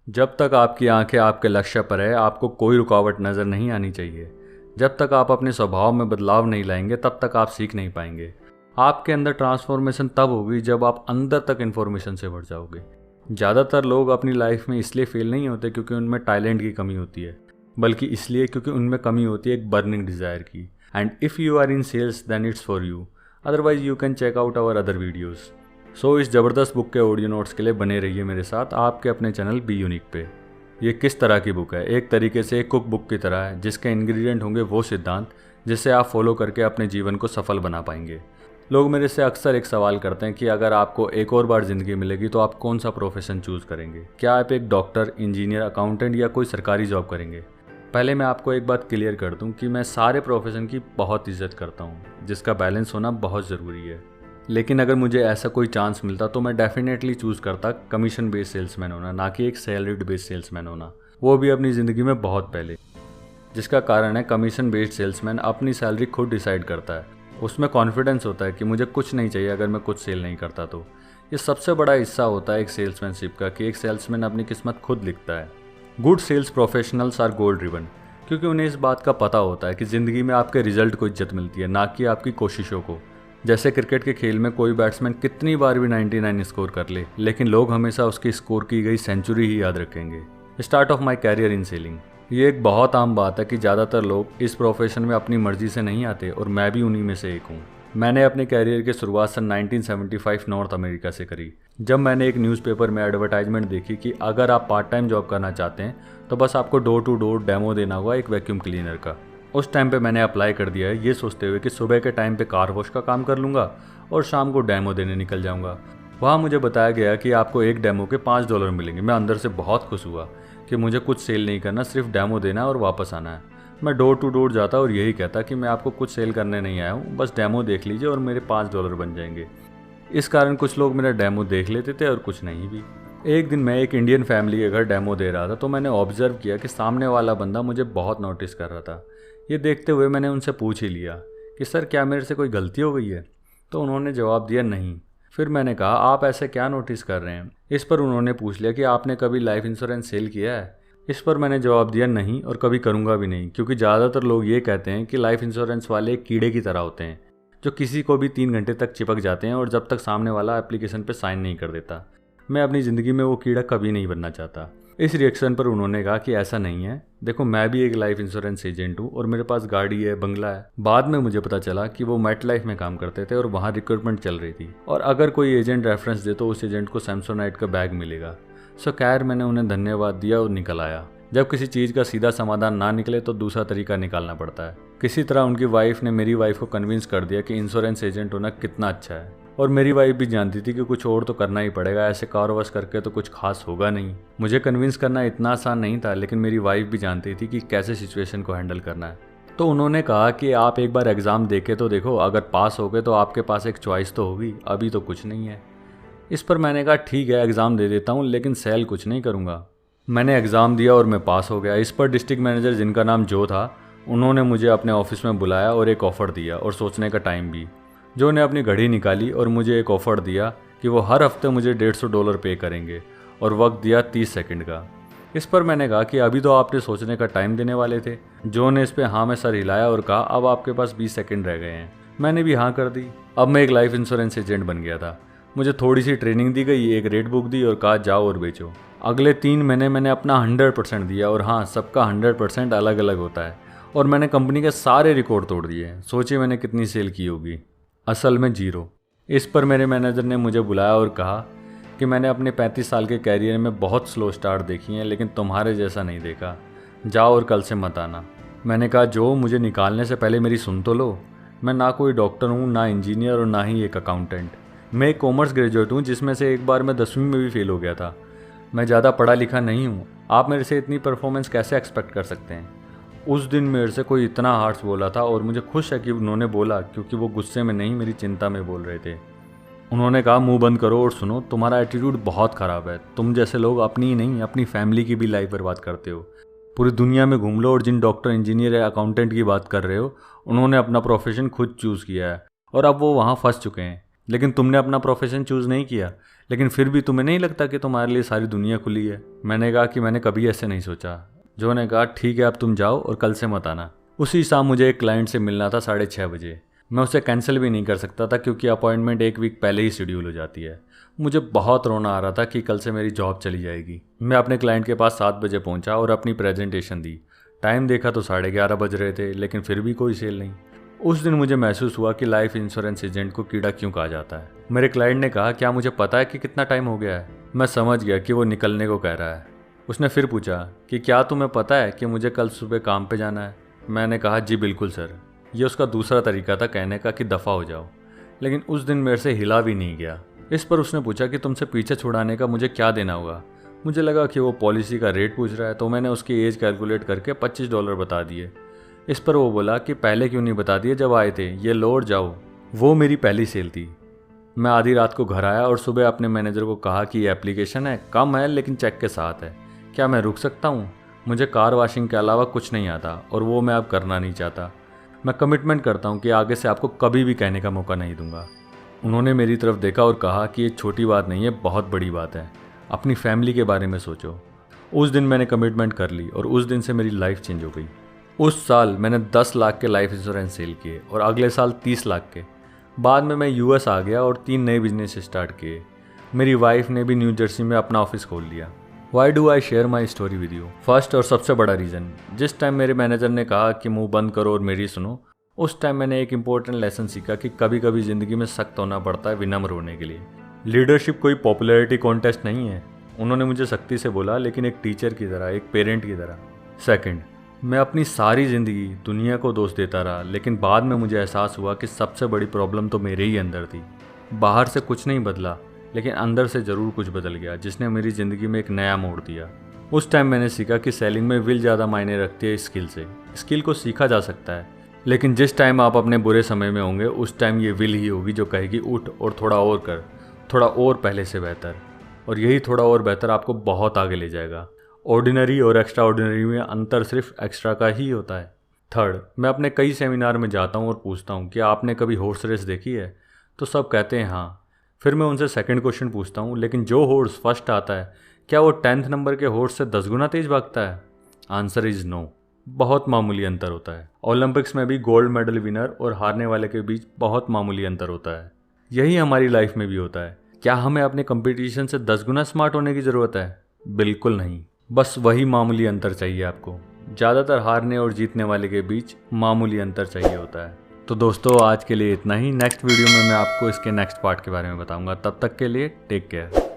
जब तक आपकी आंखें आपके लक्ष्य पर है, आपको कोई रुकावट नज़र नहीं आनी चाहिए। जब तक आप अपने स्वभाव में बदलाव नहीं लाएंगे, तब तक आप सीख नहीं पाएंगे। आपके अंदर ट्रांसफॉर्मेशन तब होगी जब आप अंदर तक इन्फॉर्मेशन से भर जाओगे। ज़्यादातर लोग अपनी लाइफ में इसलिए फेल नहीं होते क्योंकि उनमें टैलेंट की कमी होती है, बल्कि इसलिए क्योंकि उनमें कमी होती है एक बर्निंग डिज़ायर की। And if you are in sales then it's for you, otherwise you can check out our other videos. So इस ज़बरदस्त बुक के ऑडियो नोट्स के लिए बने रहिए मेरे साथ आपके अपने चैनल बी यूनिक पे। ये किस तरह की बुक है? एक तरीके से एक कुक बुक की तरह है, जिसके इंग्रेडिएंट होंगे वो सिद्धांत जिसे आप फॉलो करके अपने जीवन को सफल बना पाएंगे। लोग मेरे से अक्सर एक सवाल करते हैं कि अगर आपको एक और बार ज़िंदगी मिलेगी तो आप कौन सा प्रोफेशन चूज़ करेंगे? क्या आप एक डॉक्टर, इंजीनियर, अकाउंटेंट या कोई सरकारी जॉब करेंगे? पहले मैं आपको एक बात क्लियर कर दूं कि मैं सारे प्रोफेशन की बहुत इज्जत करता हूं, जिसका बैलेंस होना बहुत ज़रूरी है। लेकिन अगर मुझे ऐसा कोई चांस मिलता तो मैं डेफिनेटली चूज़ करता कमीशन बेस्ड सेल्समैन होना, ना कि एक सैलरीड बेस्ड सेल्समैन होना, वो भी अपनी ज़िंदगी में बहुत पहले। जिसका कारण है कमीशन बेस्ड सेल्समैन अपनी सैलरी खुद डिसाइड करता है। उसमें कॉन्फिडेंस होता है कि मुझे कुछ नहीं चाहिए अगर मैं कुछ सेल नहीं करता तो। ये सबसे बड़ा हिस्सा होता है एक सेल्समैनशिप का कि एक सेल्समैन अपनी किस्मत खुद लिखता है। Good sales professionals are goal driven, क्योंकि उन्हें इस बात का पता होता है कि ज़िंदगी में आपके रिजल्ट को इज्जत मिलती है, ना कि आपकी कोशिशों को। जैसे क्रिकेट के खेल में कोई बैट्समैन कितनी बार भी 99 स्कोर कर ले, लेकिन लोग हमेशा उसकी स्कोर की गई सेंचुरी ही याद रखेंगे। Start of my career in selling. ये एक बहुत आम बात है कि ज़्यादातर लोग इस प्रोफेशन में अपनी मर्जी से नहीं आते, और मैं भी उन्हीं में से एक हूँ। मैंने अपने कैरियर की शुरुआत सन 1975 नॉर्थ अमेरिका से करी, जब मैंने एक न्यूज़पेपर में एडवर्टाइजमेंट देखी कि अगर आप पार्ट टाइम जॉब करना चाहते हैं तो बस आपको डोर टू डोर डेमो देना होगा एक वैक्यूम क्लीनर का। उस टाइम पे मैंने अप्लाई कर दिया है, ये सोचते हुए कि सुबह के टाइम पे कार वॉश का काम कर लूँगा और शाम को डेमो देने निकल जाऊँगा। वहाँ मुझे बताया गया कि आपको एक डेमो के $5 मिलेंगे। मैं अंदर से बहुत खुश हुआ कि मुझे कुछ सेल नहीं करना, सिर्फ डेमो देना और वापस आना है। मैं डोर टू डोर जाता और यही कहता कि मैं आपको कुछ सेल करने नहीं आया हूँ, बस डेमो देख लीजिए और मेरे $5 बन जाएंगे। इस कारण कुछ लोग मेरा डेमो देख लेते थे और कुछ नहीं भी। एक दिन मैं एक इंडियन फैमिली के घर डेमो दे रहा था, तो मैंने ऑब्जर्व किया कि सामने वाला बंदा मुझे बहुत नोटिस कर रहा था। ये देखते हुए मैंने उनसे पूछ ही लिया कि सर, क्या मेरे से कोई गलती हो गई है? तो उन्होंने जवाब दिया नहीं। फिर मैंने कहा, आप ऐसे क्या नोटिस कर रहे हैं? इस पर उन्होंने पूछ लिया कि आपने कभी लाइफ इंश्योरेंस सेल किया है? इस पर मैंने जवाब दिया नहीं, और कभी करूँगा भी नहीं, क्योंकि ज़्यादातर लोग ये कहते हैं कि लाइफ इंश्योरेंस वाले एक कीड़े की तरह होते हैं जो किसी को भी 3 घंटे तक चिपक जाते हैं, और जब तक सामने वाला एप्लीकेशन पर साइन नहीं कर देता। मैं अपनी ज़िंदगी में वो कीड़ा कभी नहीं बनना चाहता। इस रिएक्शन पर उन्होंने कहा कि ऐसा नहीं है, देखो मैं भी एक लाइफ इंश्योरेंस एजेंट हूँ और मेरे पास गाड़ी है, बंगला है। बाद में मुझे पता चला कि वो मेट लाइफ में काम करते थे और वहाँ रिक्रूटमेंट चल रही थी, और अगर कोई एजेंट रेफरेंस दे तो उस एजेंट को सैमसोनाइट का बैग मिलेगा। सो खैर, मैंने उन्हें धन्यवाद दिया और निकल आया। जब किसी चीज़ का सीधा समाधान ना निकले तो दूसरा तरीका निकालना पड़ता है। किसी तरह उनकी वाइफ ने मेरी वाइफ को कन्विंस कर दिया कि इंश्योरेंस एजेंट होना कितना अच्छा है, और मेरी वाइफ भी जानती थी कि कुछ और तो करना ही पड़ेगा, ऐसे कार वॉश करके तो कुछ खास होगा नहीं। मुझे कन्विंस करना इतना आसान नहीं था, लेकिन मेरी वाइफ भी जानती थी कि कैसे सिचुएशन को हैंडल करना है। तो उन्होंने कहा कि आप एक बार एग्ज़ाम दे के तो देखो, अगर पास हो गए तो आपके पास एक चॉइस तो होगी, अभी तो कुछ नहीं है। इस पर मैंने कहा ठीक है, एग्ज़ाम दे देता हूँ, लेकिन सेल कुछ नहीं करूँगा। मैंने एग्ज़ाम दिया और मैं पास हो गया। इस पर डिस्ट्रिक्ट मैनेजर, जिनका नाम जो था, उन्होंने मुझे अपने ऑफिस में बुलाया और एक ऑफ़र दिया, और सोचने का टाइम भी। जो ने अपनी घड़ी निकाली और मुझे एक ऑफ़र दिया कि वो हर हफ्ते मुझे $150 पे करेंगे, और वक्त दिया 30 सेकंड का। इस पर मैंने कहा कि अभी तो आपने सोचने का टाइम देने वाले थे। जो ने इस पर हाँ में सर हिलाया और कहा, अब आपके पास 20 सेकंड रह गए हैं। मैंने भी हाँ कर दी। अब मैं एक लाइफ इंश्योरेंस एजेंट बन गया था। मुझे थोड़ी सी ट्रेनिंग दी गई, एक रेट बुक दी और कहा जाओ और बेचो। अगले 3 महीने मैंने अपना 100% दिया, और हाँ, सबका 100% अलग अलग होता है, और मैंने कंपनी के सारे रिकॉर्ड तोड़ दिए। सोचिए मैंने कितनी सेल की होगी। असल में 0। इस पर मेरे मैनेजर ने मुझे बुलाया और कहा कि मैंने अपने 35 साल के कैरियर में बहुत स्लो स्टार्ट देखी हैं, लेकिन तुम्हारे जैसा नहीं देखा। जाओ और कल से मत आना। मैंने कहा, जो मुझे निकालने से पहले मेरी सुन तो लो। मैं ना कोई डॉक्टर हूँ, ना इंजीनियर, और ना ही एक अकाउंटेंट। मैं एक कॉमर्स ग्रेजुएट हूँ, जिसमें से एक बार मैं 10वीं में भी फेल हो गया था। मैं ज़्यादा पढ़ा लिखा नहीं हूँ। आप मेरे से इतनी परफॉर्मेंस कैसे एक्सपेक्ट कर सकते हैं? उस दिन मेरे से कोई इतना हार्श बोला था, और मुझे खुश है कि उन्होंने बोला, क्योंकि वो गुस्से में नहीं, मेरी चिंता में बोल रहे थे। उन्होंने कहा, मुंह बंद करो और सुनो, तुम्हारा एटीट्यूड बहुत ख़राब है। तुम जैसे लोग अपनी ही नहीं, अपनी फैमिली की भी लाइफ बर्बाद करते हो। पूरी दुनिया में घूम लो, और जिन डॉक्टर, इंजीनियर या अकाउंटेंट की बात कर रहे हो, उन्होंने अपना प्रोफेशन खुद चूज़ किया है, और अब वो वहाँ फंस चुके हैं। लेकिन तुमने अपना प्रोफेशन चूज़ नहीं किया, लेकिन फिर भी तुम्हें नहीं लगता कि तुम्हारे लिए सारी दुनिया खुली है? मैंने कहा कि मैंने कभी ऐसे नहीं सोचा। जो ने कहा ठीक है अब तुम जाओ और कल से मत आना। उसी शाम मुझे एक क्लाइंट से मिलना था 6:30 बजे। मैं उसे कैंसिल भी नहीं कर सकता था क्योंकि अपॉइंटमेंट एक वीक पहले ही शेड्यूल हो जाती है। मुझे बहुत रोना आ रहा था कि कल से मेरी जॉब चली जाएगी। मैं अपने क्लाइंट के पास 7 बजे पहुंचा और अपनी प्रेजेंटेशन दी। टाइम देखा तो 11:30 बज रहे थे, लेकिन फिर भी कोई सेल नहीं। उस दिन मुझे महसूस हुआ कि लाइफ इंश्योरेंस एजेंट को कीड़ा क्यों कहा जाता है। मेरे क्लाइंट ने कहा क्या मुझे पता है कि कितना टाइम हो गया है? मैं समझ गया कि वो निकलने को कह रहा है। उसने फिर पूछा कि क्या तुम्हें पता है कि मुझे कल सुबह काम पे जाना है? मैंने कहा जी बिल्कुल सर। ये उसका दूसरा तरीका था कहने का कि दफ़ा हो जाओ, लेकिन उस दिन मेरे से हिला भी नहीं गया। इस पर उसने पूछा कि तुमसे पीछे छुड़ाने का मुझे क्या देना होगा। मुझे लगा कि वो पॉलिसी का रेट पूछ रहा है, तो मैंने उसकी एज कैलकुलेट करके $25 बता दिए। इस पर वो बोला कि पहले क्यों नहीं बता दिए जब आए थे, ये लो और जाओ। वो मेरी पहली सेल थी। मैं आधी रात को घर आया और सुबह अपने मैनेजर को कहा कि ये एप्लीकेशन है, कम है लेकिन चेक के साथ है, क्या मैं रुक सकता हूँ? मुझे कार वॉशिंग के अलावा कुछ नहीं आता और वो मैं अब करना नहीं चाहता। मैं कमिटमेंट करता हूँ कि आगे से आपको कभी भी कहने का मौका नहीं दूंगा। उन्होंने मेरी तरफ देखा और कहा कि ये छोटी बात नहीं है, बहुत बड़ी बात है, अपनी फैमिली के बारे में सोचो। उस दिन मैंने कमिटमेंट कर ली और उस दिन से मेरी लाइफ चेंज हो गई। उस साल मैंने 10 लाख के लाइफ इंश्योरेंस सेल किए और अगले साल 30 लाख के। बाद में मैं यूएस आ गया और 3 नए बिजनेस स्टार्ट किए। मेरी वाइफ ने भी न्यू जर्सी में अपना ऑफिस खोल लिया। Why do I share my story with you? First और सबसे बड़ा रीज़न, जिस टाइम मेरे मैनेजर ने कहा कि मुंह बंद करो और मेरी सुनो, उस टाइम मैंने एक इंपॉर्टेंट लेसन सीखा कि कभी कभी ज़िंदगी में सख्त होना पड़ता है विनम्र होने के लिए। लीडरशिप कोई पॉपुलैरिटी कॉन्टेस्ट नहीं है। उन्होंने मुझे सख्ती से बोला, लेकिन एक टीचर की तरह, एक पेरेंट की तरह। सेकंड, मैं अपनी सारी ज़िंदगी दुनिया को दोष देता रहा, लेकिन बाद में मुझे एहसास हुआ कि सबसे बड़ी प्रॉब्लम तो मेरे ही अंदर थी। बाहर से कुछ नहीं बदला, लेकिन अंदर से ज़रूर कुछ बदल गया, जिसने मेरी ज़िंदगी में एक नया मोड़ दिया। उस टाइम मैंने सीखा कि सेलिंग में विल ज़्यादा मायने रखती है स्किल से। स्किल को सीखा जा सकता है, लेकिन जिस टाइम आप अपने बुरे समय में होंगे उस टाइम ये विल ही होगी जो कहेगी उठ और थोड़ा और कर, थोड़ा और पहले से बेहतर। और यही थोड़ा और बेहतर आपको बहुत आगे ले जाएगा। ऑर्डिनरी और एक्स्ट्रा ऑर्डिनरी में अंतर सिर्फ एक्स्ट्रा का ही होता है। थर्ड, मैं अपने कई सेमिनार में जाता हूँ और पूछता हूँ कि आपने कभी हॉर्स रेस देखी है? तो सब कहते हैं हाँ। फिर मैं उनसे सेकंड क्वेश्चन पूछता हूँ, लेकिन जो हॉर्स फर्स्ट आता है क्या वो 10th नंबर के हॉर्स से 10 गुना तेज भागता है? Answer is no. बहुत मामूली अंतर होता है। ओलंपिक्स में भी गोल्ड मेडल विनर और हारने वाले के बीच बहुत मामूली अंतर होता है। यही हमारी लाइफ में भी होता है। क्या हमें अपने कंपटीशन से 10 गुना स्मार्ट होने की ज़रूरत है? बिल्कुल नहीं। बस वही मामूली अंतर चाहिए आपको। ज़्यादातर हारने और जीतने वाले के बीच मामूली अंतर चाहिए होता है। तो दोस्तों आज के लिए इतना ही। नेक्स्ट वीडियो में मैं आपको इसके नेक्स्ट पार्ट के बारे में बताऊंगा। तब तक के लिए टेक केयर।